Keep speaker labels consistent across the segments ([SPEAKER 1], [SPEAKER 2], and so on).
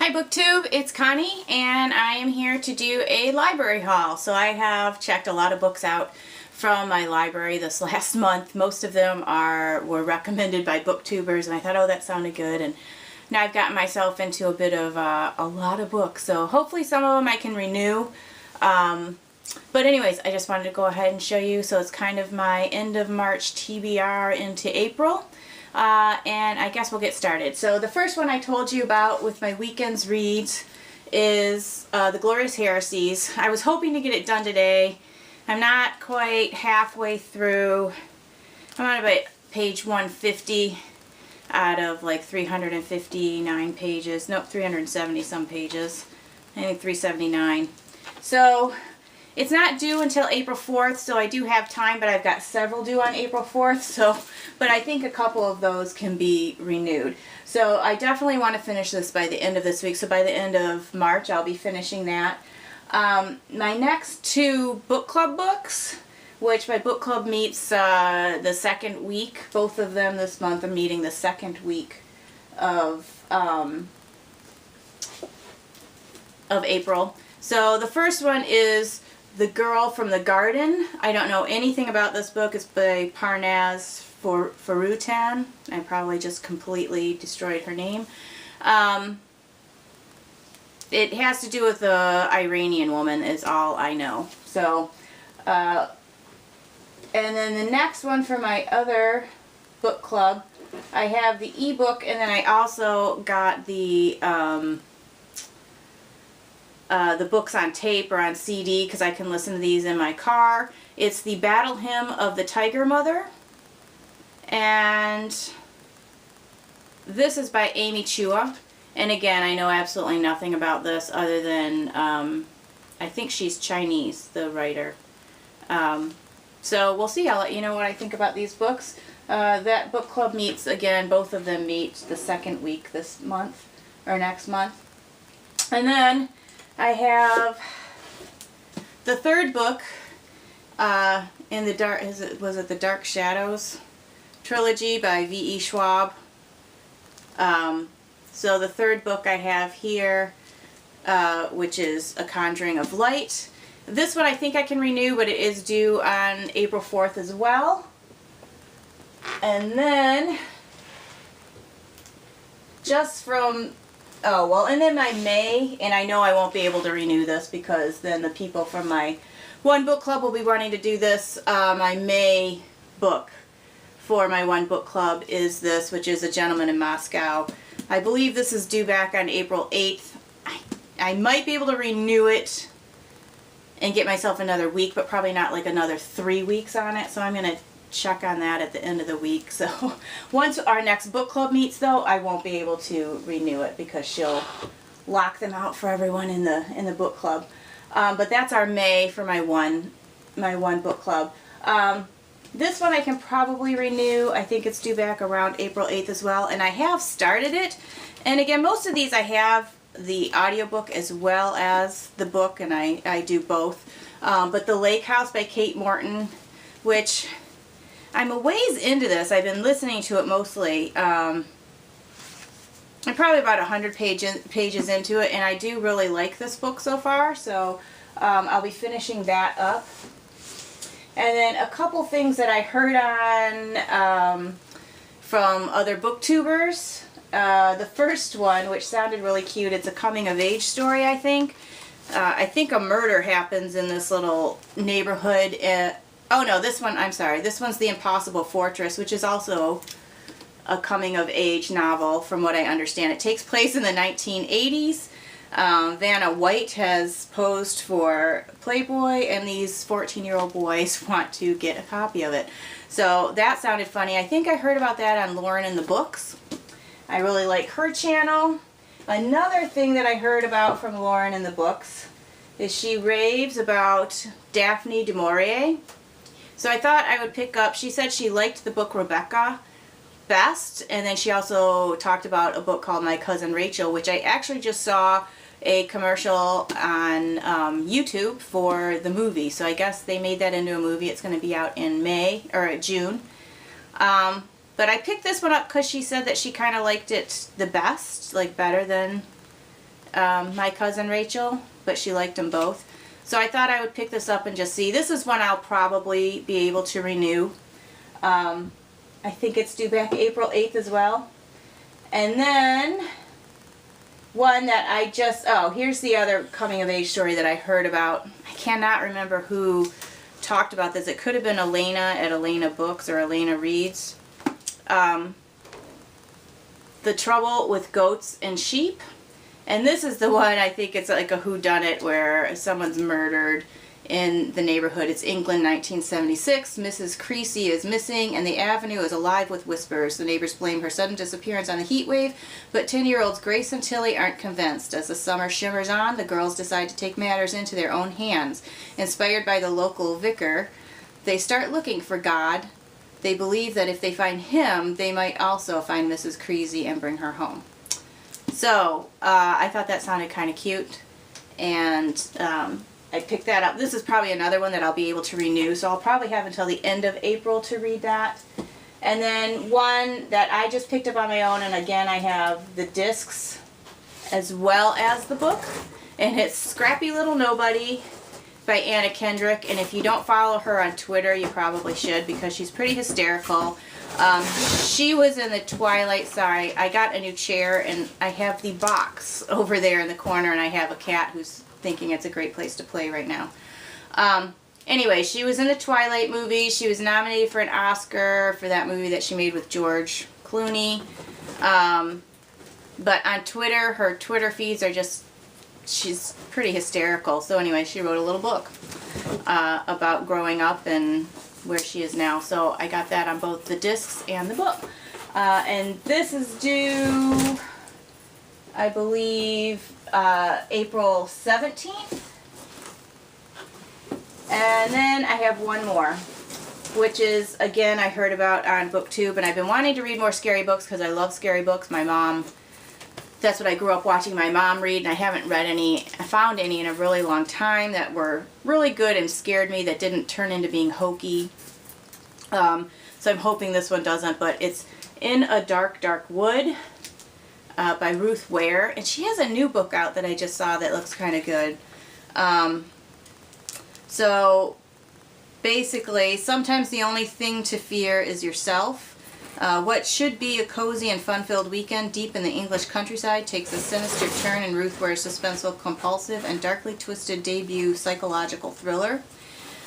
[SPEAKER 1] Hi Booktube, it's Connie and I am here to do a library haul. So I have checked a lot of books out from my library this last month. Most of them were recommended by booktubers and I thought, oh, that sounded good, and now I've gotten myself into a bit of a lot of books. So hopefully some of them I can renew. But anyways, I just wanted to go ahead and show you. So it's kind of my end of March TBR into April. And I guess we'll get started. So the first one I told you about with my weekend's reads is The Glorious Heresies. I was hoping to get it done today. I'm not quite halfway through. I'm on about page 150 out of like 359 pages. Nope, 370 some pages. I think 379. So it's not due until April 4th, so I do have time, but I've got several due on April 4th, but I think a couple of those can be renewed. So I definitely want to finish this by the end of this week, so by the end of March I'll be finishing that. My next two book club books, which my book club meets the second week, both of them this month are meeting the second week of April. So the first one is The Girl from the Garden. I don't know anything about this book. It's by Parnaz Farutan. I probably just completely destroyed her name. It has to do with the Iranian woman is all I know. So, and then the next one for my other book club, I have the ebook, and then I also got the books on tape or on CD because I can listen to these in my car. It's The Battle Hymn of the Tiger Mother, and this is by Amy Chua. And again, I know absolutely nothing about this other than I think she's Chinese, the writer. So we'll see. I'll let you know what I think about these books. That book club meets again, both of them meet the second week this month or next month. And then I have the third book in the dark. Was it the Dark Shadows trilogy by V.E. Schwab? So the third book I have here, which is A Conjuring of Light. This one I think I can renew, but it is due on April 4th as well. And then just from and then my May, and I know I won't be able to renew this because then the people from my one book club will be wanting to do this. My May book for my one book club is this, which is A Gentleman in Moscow. I believe this is due back on April 8th. I might be able to renew it and get myself another week, but probably not like another 3 weeks on it, so I'm going to check on that at the end of the week. So once our next book club meets though, I won't be able to renew it because she'll lock them out for everyone in the book club. But that's our May for my one book club. This one I can probably renew. I think it's due back around April 8th as well, and I have started it. And again, most of these I have the audiobook as well as the book, and I do both. But The Lake House by Kate Morton, which I'm a ways into this. I've been listening to it mostly. I'm probably about 100 pages into it, and I do really like this book so far, so I'll be finishing that up. And then a couple things that I heard on from other booktubers. The first one, which sounded really cute, it's a coming-of-age story, I think. I think a murder happens in this little neighborhood. Oh no, this one, I'm sorry, this one's The Impossible Fortress, which is also a coming-of-age novel from what I understand. It takes place in the 1980s. Vanna White has posed for Playboy, and these 14-year-old boys want to get a copy of it. So that sounded funny. I think I heard about that on Lauren in the Books. I really like her channel. Another thing that I heard about from Lauren in the Books is she raves about Daphne du Maurier. So I thought I would pick up, she said she liked the book Rebecca best, and then she also talked about a book called My Cousin Rachel, which I actually just saw a commercial on YouTube for the movie. So I guess they made that into a movie. It's going to be out in June. But I picked this one up because she said that she kind of liked it the best, like better than My Cousin Rachel, but she liked them both. So I thought I would pick this up and just see. This is one I'll probably be able to renew. I think it's due back April 8th as well. And then one that I just, oh, here's the other coming of age story that I heard about. I cannot remember who talked about this. It could have been Elena at Elena Books or Elena Reads. The Trouble with Goats and Sheep. And this is the one, I think it's like a whodunit where someone's murdered in the neighborhood. It's England, 1976. Mrs. Creasy is missing and the avenue is alive with whispers. The neighbors blame her sudden disappearance on the heat wave, but 10-year-olds Grace and Tilly aren't convinced. As the summer shimmers on, the girls decide to take matters into their own hands. Inspired by the local vicar, they start looking for God. They believe that if they find him, they might also find Mrs. Creasy and bring her home. So, I thought that sounded kind of cute, and I picked that up. This is probably another one that I'll be able to renew, so I'll probably have until the end of April to read that. And then one that I just picked up on my own, and again I have the discs as well as the book, and it's Scrappy Little Nobody by Anna Kendrick. And if you don't follow her on Twitter, you probably should, because she's pretty hysterical. She was in the Twilight. Sorry, I got a new chair and I have the box over there in the corner, and I have a cat who's thinking it's a great place to play right now. Anyway, she was in the Twilight movie. She was nominated for an Oscar for that movie that she made with George Clooney. But on Twitter, her Twitter feeds are just, she's pretty hysterical. So anyway, she wrote a little book about growing up and where she is now. So I got that on both the discs and the book. And this is due, I believe, April 17th. And then I have one more, which is, again, I heard about on Booktube, and I've been wanting to read more scary books because I love scary books. My mom, that's what I grew up watching my mom read, and I haven't read any, I found any in a really long time that were really good and scared me, that didn't turn into being hokey. So I'm hoping this one doesn't, but it's In a Dark, Dark Wood by Ruth Ware, and she has a new book out that I just saw that looks kind of good. So basically, sometimes the only thing to fear is yourself. What should be a cozy and fun-filled weekend deep in the English countryside takes a sinister turn in Ruth Ware's suspenseful, compulsive, and darkly twisted debut psychological thriller.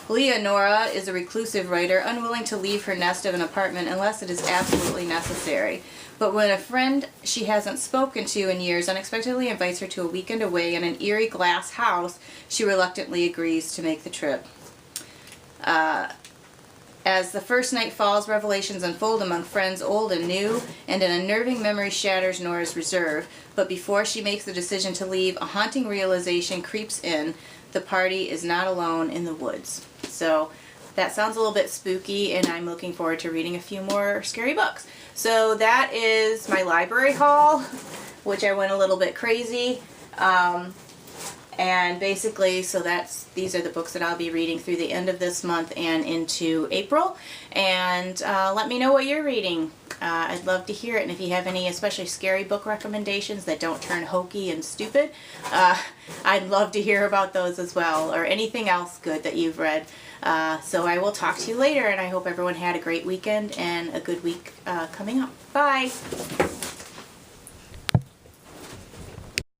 [SPEAKER 1] Leonora is a reclusive writer, unwilling to leave her nest of an apartment unless it is absolutely necessary. But when a friend she hasn't spoken to in years unexpectedly invites her to a weekend away in an eerie glass house, she reluctantly agrees to make the trip. As the first night falls, revelations unfold among friends old and new, and an unnerving memory shatters Nora's reserve. But before she makes the decision to leave, a haunting realization creeps in. The party is not alone in the woods. So that sounds a little bit spooky, and I'm looking forward to reading a few more scary books. So that is my library haul, which I went a little bit crazy. And basically, so these are the books that I'll be reading through the end of this month and into April. And let me know what you're reading. I'd love to hear it. And if you have any especially scary book recommendations that don't turn hokey and stupid, I'd love to hear about those as well, or anything else good that you've read. So I will talk to you later, and I hope everyone had a great weekend and a good week coming up. Bye!